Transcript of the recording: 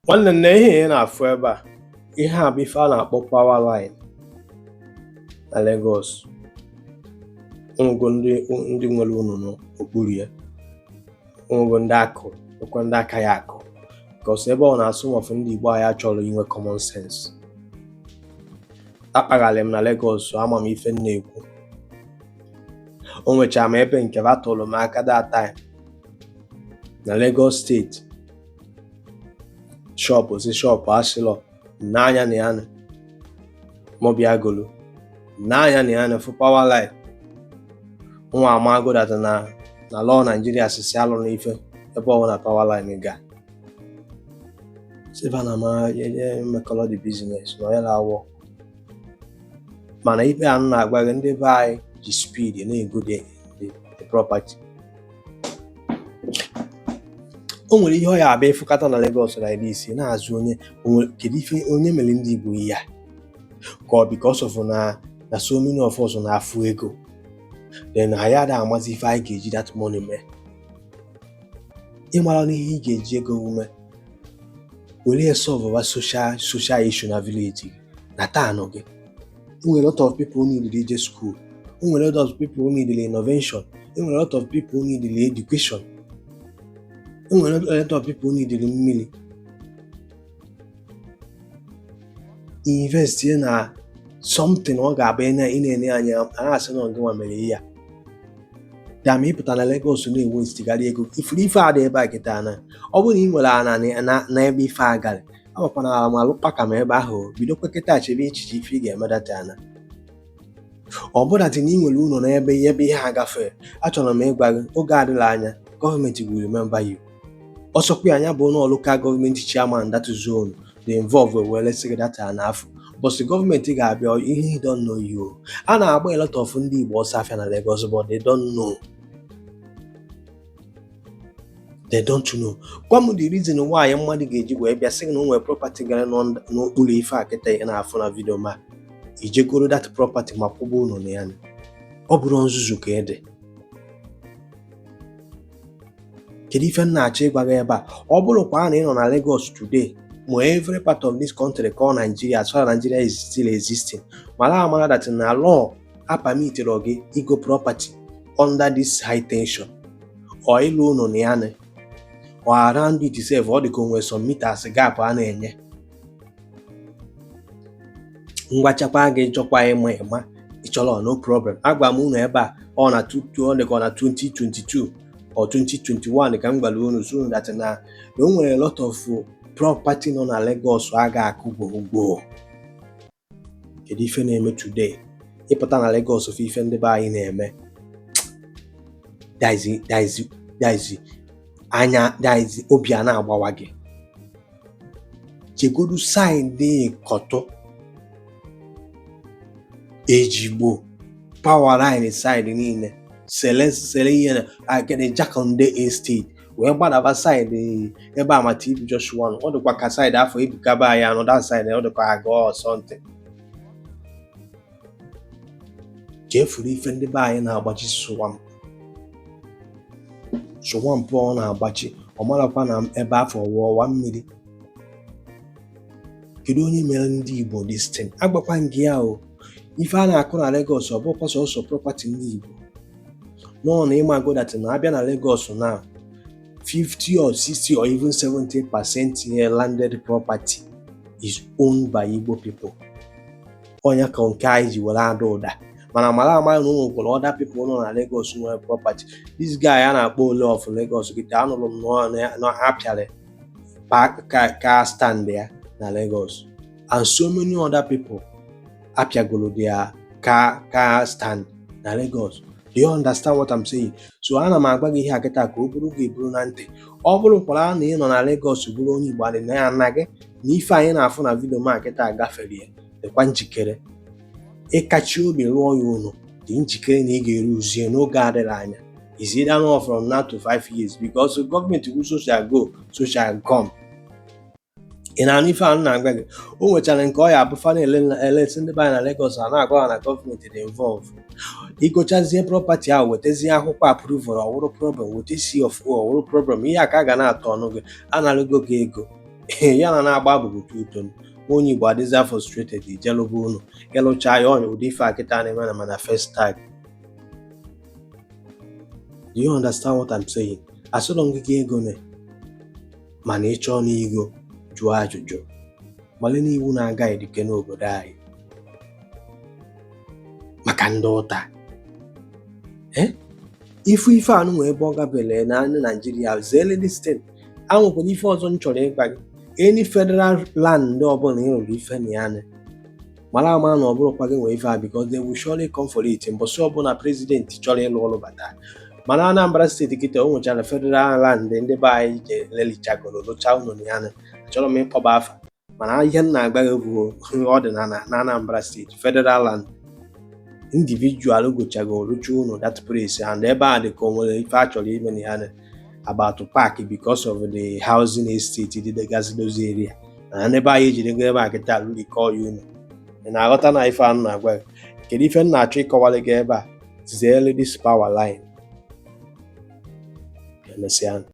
Nwanne nne ihe ị na-afụ ebe a, ihe a bụ ife a na-akpọ powerline na Lagos. Ụmụgo ndị nwere unu n'okpuru ya, ụmụgo ndị akụ ekwe ndị aka ya akụ, because ebe ọ na-asụ mọfụ ndị Igbo anyị chọrọ inwe common sense. Akpaghalị m na Lagos, ama m ife na-ekwu. O nwechara m ebe nke batụlụ m aka that time na Lagos steeti. Shop asịlọ n'anya na ya mobia golu n'anya na ya for powerline. Nwa amago data na law Nigeria sisi alụ n'ife ebe ọ na powerline ga seba na ma ye mekọlọ the business no ya lawo. Mana ife a na-agwa gị ndị be anyị ji speed na-ego the property. O nwere ihe ọ ya abịa ịfụkata na Lagos na isi na-azụ kedu ife onye mere ndị Igbo ya ka ọ because of na so many of us na-afụ ego, then anyị ada amazi ife anyị ga-eji that money mee. Ịmara na ihe ị ga-eji ego ume were solve social issue na village na town gị. O nwere a lot of people who need to school, o nwere a lot of people who need innovation, o nwere a lot of people who need education, o nwere a lot of people who need mmiri. Invest na something ọ ga-abụ ị na-enye anya asị na ngwa mere ya. Dama ịpụta na Lagos na-enwe istigharị ego ifuru ife a dị ebe a kịta na ọ bụrụ na ị nwere ana na ebe ife agarị agbakwana ala ma alụkpaka ma ebe ahụ bido kwekịta chebe echiche ife ị ga-emedata ana. Ọ bụrụ na ị nwere ụlọ n'ebe ihe agafe, achọrọ m ịgwa gị oge adịla anya gọọmenti will remember you. Ọsọkwa anya bụ na local government chairman that zone dey involve were lesị data na afọ. But the government ga-abịa ihe don't know you. A na-agba a lot of ndị Igbo ọsọ afịa na Lagos but they don't know. They don't know. Gwa m the reason why mmadụ ga-eji wee bịa sị na o nwere property gara n'okpuru ife a kịta ị na-afụ na video ma ijegoro that property ma kwụba ụlọ na ya. Ọ bụrụ nzuzu ka ede. Kedu ife na-achọ ịgwa gị ebe a? Ọ bụrụkwa na ị nọ na Lagos today, ma every part of this country called Nigeria, as far as Nigeria is still existing, mara that na law permitted gị ego property under this high tension or ịlụ ụlọ na ya or around it itself ọ dịka onwe some meters gap a na-enye. Ngwachakwa gị chọkwa ịma ịchọrọ no problem. Agwa m unu ebe a ọ na 2022 or 2021 ka m gwara unu so that na o nwere a lot of property nọ na Lagos a ga-akụ gboo. Kedu ife na-eme today? Ịpụta na Lagos of ife ndị be anyị na-eme daizi obi a na-agbawa gị. Chegodu side Koto, Ejigbo, powerline side niile sele ihe na akede Jakonde estate wee gbadaba side ebe amata ibu Joshua ọ dịkwa ka side afọ ibukaba anyị anọ that side ọ dịkwa aga or something. Chefuru ife ndị be anyị na-agbachi swamp ọ na-agbachi ọ marakwa na ebe afọ wụọwa mmiri. Kedu onye mere ndị Igbo this thing? Agbakwa ngị ya o ife a na-akụ na Lagos ọ bụkwa sọsọ property ndị Igbo. No na ịmago that na abịa na Lagos na 50 or 60 or even 70% landed property is owned by Igbo people. Onya ka nke anyị ji were ada ụda mana mara na ụmụ gwara other people nọ na Lagos nwere property. This guy a na-akpọ Ole of Lagos gịta anụrụ m na apịarị car stand ya na Lagos and so many other people apịagolo their car stand na Lagos. Do you understand what I'm saying? So ana m agwa gị ihe akịta ka o bụrụ ga-eburu na ntị. Ọ bụrụkwara na ị nọ na Lagos bụrụ onye Igbo adị na ya nna gị na ife anyị na-afụ na vidio ma akịta gafere ya, dịkwa njikere ịkachi obi rụọ ya ụlọ. Dị njikere na ị ga-eruzie n'oge adịghị anya. Is either now from now to 5 years because the government will social go, social come. Ị na-anụ ife a na-agwa gị o nwechara nke ọ ya bụ fa na-elesi ndị be anyị na Lagos a na-agwa na gọọmenti dị involve. Igochazie property ahụ wetezie akwụkwọ approval ọwụrụ problem, wete C of O ọwụrụ problem. Ihe a ka a ga na-atọ ọnụ gị analụgo gị ego ya na-agba abụbụcha uto onye Igbo adịza frustrated ijelụba unu ịlụcha ya ọnya ụdị ife akịta na-eme na mana first time. Do you understand what I'm saying? Asụlọ ngịga ego ne mana ịchọọ n'igo jụọ ajụjụ male n'iwu na-aga edike n'obodo anyị maka ndị ụta ife anụ nwee ebe ọ gabele na anụ Naijiria zeele listin. Anwekwara ife ọzọ m chọrọ ịgwa gị, any federal land ọbụla ịrụrụ ife na ya mara ama na ọ bụrụkwa gị nwee ife a because they will surely come for it mbọsị ọbụla president chọrọ ịlụ ọrụ bata. Mana Anambra steeti kịta o nwechara federal land ndị be anyị je lelichagoro lụcha ụlọ na ya achọrọ m ịkpọba afa mana ihe m na-agba gị bụ ọdịnala na Anambra steeti federal land individual gochago rụcha ụlọ that place and ebe a dị ka o nwere ife a chọrọ ime na ya about park because of the housing estate dị degazi dozi area na ebe anyị ejiri ebe a kịta alụli kọọ ya ụlọ. Ị na-aghọta na ife anụ na-agwa gị? Kedu ife m na-achọ ịkọwara gị ebe a? Zeelu this power line. Emesịa.